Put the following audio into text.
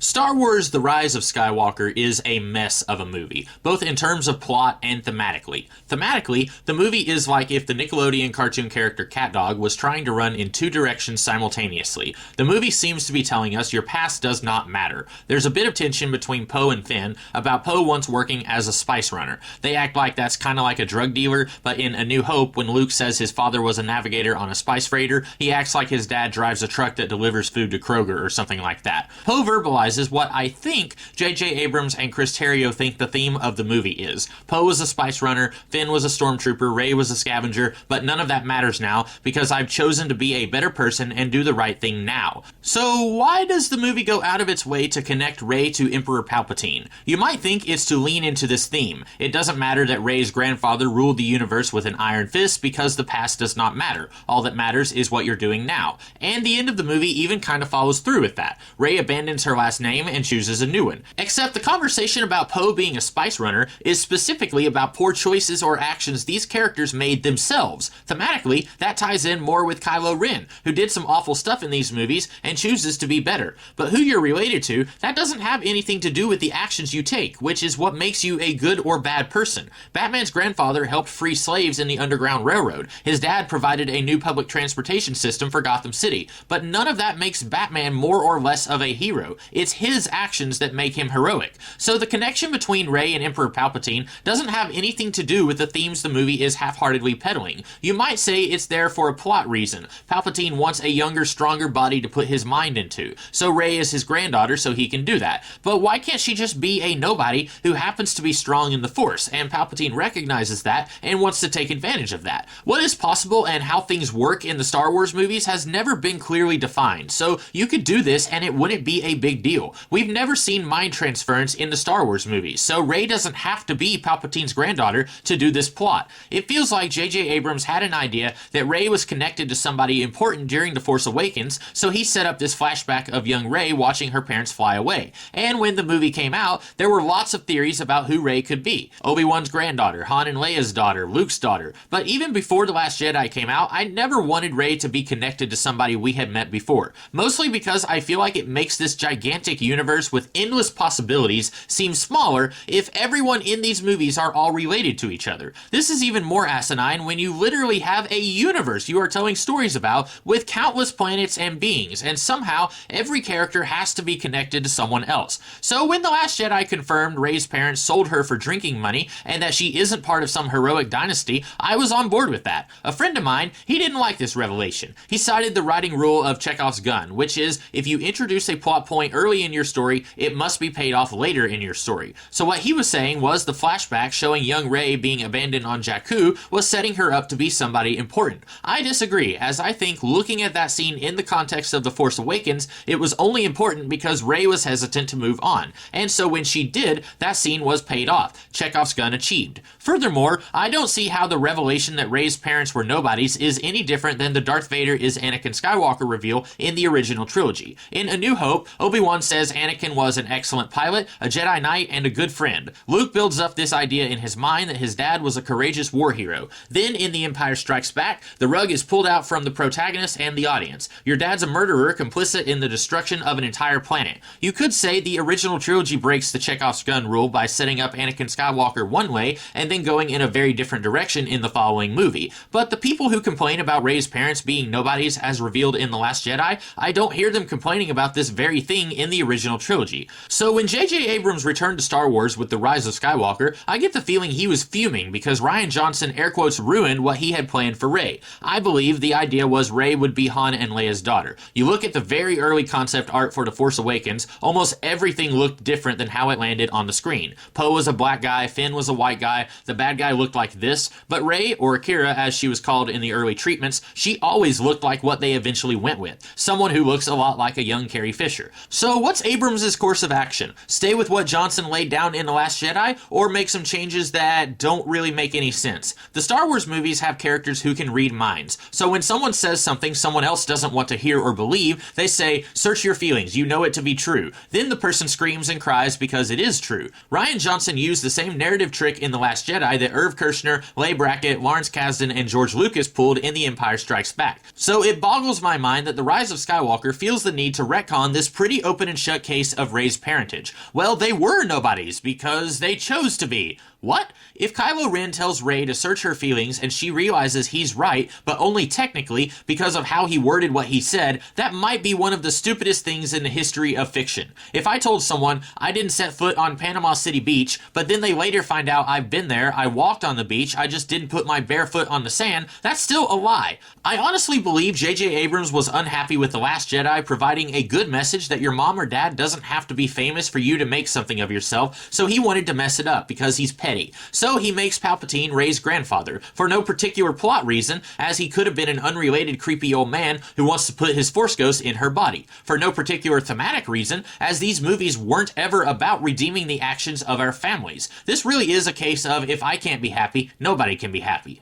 Star Wars The Rise of Skywalker is a mess of a movie, both in terms of plot and thematically. Thematically, the movie is like if the Nickelodeon cartoon character CatDog was trying to run in two directions simultaneously. The movie seems to be telling us your past does not matter. There's a bit of tension between Poe and Finn about Poe once working as a spice runner. They act like that's kind of like a drug dealer, but in A New Hope, when Luke says his father was a navigator on a spice freighter, he acts like his dad drives a truck that delivers food to Kroger or something like that. Poe verbalizes is what I think J.J. Abrams and Chris Terrio think the theme of the movie is. Poe was a spice runner, Finn was a stormtrooper, Rey was a scavenger, but none of that matters now because I've chosen to be a better person and do the right thing now. So why does the movie go out of its way to connect Rey to Emperor Palpatine? You might think it's to lean into this theme. It doesn't matter that Rey's grandfather ruled the universe with an iron fist because the past does not matter. All that matters is what you're doing now. And the end of the movie even kind of follows through with that. Rey abandons her last name and chooses a new one. Except the conversation about Poe being a spice runner is specifically about poor choices or actions these characters made themselves. Thematically, that ties in more with Kylo Ren, who did some awful stuff in these movies and chooses to be better. But who you're related to, that doesn't have anything to do with the actions you take, which is what makes you a good or bad person. Batman's grandfather helped free slaves in the Underground Railroad. His dad provided a new public transportation system for Gotham City. But none of that makes Batman more or less of a hero. It's his actions that make him heroic. So the connection between Rey and Emperor Palpatine doesn't have anything to do with the themes the movie is half-heartedly peddling. You might say it's there for a plot reason. Palpatine wants a younger, stronger body to put his mind into. So Rey is his granddaughter so he can do that. But why can't she just be a nobody who happens to be strong in the Force? And Palpatine recognizes that and wants to take advantage of that. What is possible and how things work in the Star Wars movies has never been clearly defined. So you could do this and it wouldn't be a big deal. We've never seen mind transference in the Star Wars movies, so Rey doesn't have to be Palpatine's granddaughter to do this plot. It feels like J.J. Abrams had an idea that Rey was connected to somebody important during The Force Awakens, so he set up this flashback of young Rey watching her parents fly away. And when the movie came out, there were lots of theories about who Rey could be. Obi-Wan's granddaughter, Han and Leia's daughter, Luke's daughter. But even before The Last Jedi came out, I never wanted Rey to be connected to somebody we had met before. Mostly because I feel like it makes this gigantic universe with endless possibilities seem smaller if everyone in these movies are all related to each other. This is even more asinine when you literally have a universe you are telling stories about with countless planets and beings, and somehow every character has to be connected to someone else. So when The Last Jedi confirmed Rey's parents sold her for drinking money and that she isn't part of some heroic dynasty, I was on board with that. A friend of mine, he didn't like this revelation. He cited the writing rule of Chekhov's gun, which is if you introduce a plot point early in your story, it must be paid off later in your story. So what he was saying was the flashback showing young Rey being abandoned on Jakku was setting her up to be somebody important. I disagree, as I think looking at that scene in the context of The Force Awakens, it was only important because Rey was hesitant to move on. And so when she did, that scene was paid off. Chekhov's gun achieved. Furthermore, I don't see how the revelation that Rey's parents were nobodies is any different than the Darth Vader is Anakin Skywalker reveal in the original trilogy. In A New Hope, Obi-Wan says Anakin was an excellent pilot, a Jedi Knight, and a good friend. Luke builds up this idea in his mind that his dad was a courageous war hero. Then in The Empire Strikes Back, the rug is pulled out from the protagonist and the audience. Your dad's a murderer complicit in the destruction of an entire planet. You could say the original trilogy breaks the Chekhov's gun rule by setting up Anakin Skywalker one way and then going in a very different direction in the following movie. But the people who complain about Rey's parents being nobodies as revealed in The Last Jedi, I don't hear them complaining about this very thing in the original trilogy. So when J.J. Abrams returned to Star Wars with The Rise of Skywalker, I get the feeling he was fuming because Rian Johnson air quotes ruined what he had planned for Rey. I believe the idea was Rey would be Han and Leia's daughter. You look at the very early concept art for The Force Awakens, almost everything looked different than how it landed on the screen. Poe was a black guy, Finn was a white guy, the bad guy looked like this, but Rey, or Akira as she was called in the early treatments, she always looked like what they eventually went with. Someone who looks a lot like a young Carrie Fisher. So what's Abrams' course of action? Stay with what Johnson laid down in The Last Jedi, or make some changes that don't really make any sense? The Star Wars movies have characters who can read minds. So when someone says something someone else doesn't want to hear or believe, they say, search your feelings, you know it to be true. Then the person screams and cries because it is true. Rian Johnson used the same narrative trick in The Last Jedi that Irv Kershner, Leigh Brackett, Lawrence Kasdan, and George Lucas pulled in The Empire Strikes Back. So it boggles my mind that The Rise of Skywalker feels the need to retcon this pretty open and shut case of Rey's parentage. Well, they were nobodies because they chose to be. What? If Kylo Ren tells Rey to search her feelings and she realizes he's right, but only technically because of how he worded what he said, that might be one of the stupidest things in the history of fiction. If I told someone I didn't set foot on Panama City Beach, but then they later find out I've been there, I walked on the beach, I just didn't put my bare foot on the sand, that's still a lie. I honestly believe J.J. Abrams was unhappy with The Last Jedi providing a good message that your mom or dad doesn't have to be famous for you to make something of yourself, so he wanted to mess it up because he's petty. So he makes Palpatine Rey's grandfather, for no particular plot reason, as he could have been an unrelated creepy old man who wants to put his Force ghost in her body. For no particular thematic reason, as these movies weren't ever about redeeming the actions of our families. This really is a case of if I can't be happy, nobody can be happy.